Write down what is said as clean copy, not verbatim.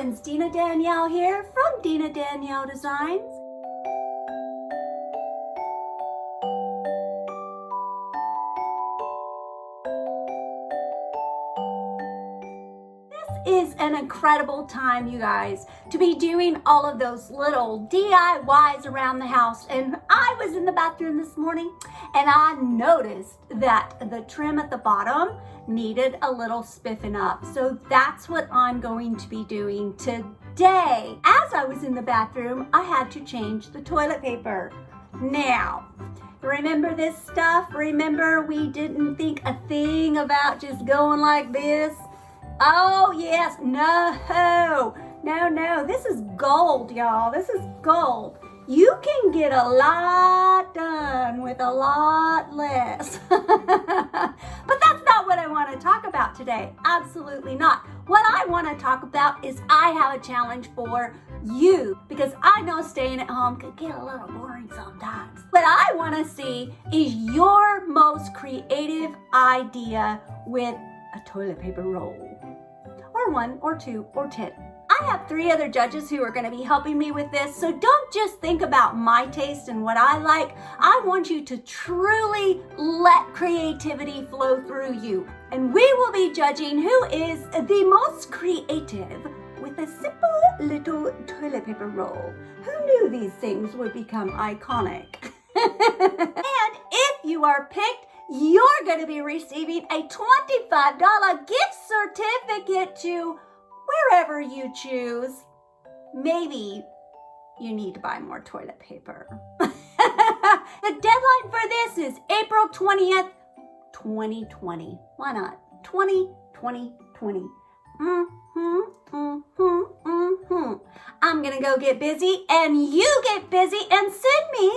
friends, Dina Danielle here from Dina Danielle Designs. This is an incredible time, you guys, to be doing all of those little DIYs around the house. And I was in the bathroom this morning and I noticed that the trim at the bottom needed a little spiffing up. So that's what I'm going to be doing today. As I was in the bathroom, I had to change the toilet paper. Now, remember this stuff? Remember we didn't think a thing about just going like this? Oh yes, no, this is gold, y'all. This is gold. You can get a lot done with a lot less. But that's not what I want to talk about today. Absolutely not. What I want to talk about is I have a challenge for you, because I know staying at home could get a little boring sometimes. What I want to see is your most creative idea with a toilet paper roll. Or 1 or 2 or 10. I have 3 other judges who are going to be helping me with this, so don't just think about my taste and what I like. I want you to truly let creativity flow through you. And we will be judging who is the most creative with a simple little toilet paper roll. Who knew these things would become iconic? And if you are picked, you're going to be receiving a $25 gift certificate to wherever you choose. Maybe you need to buy more toilet paper. The deadline for this is April 20th, 2020. Why not? 2020. I'm going to go get busy, and you get busy and send me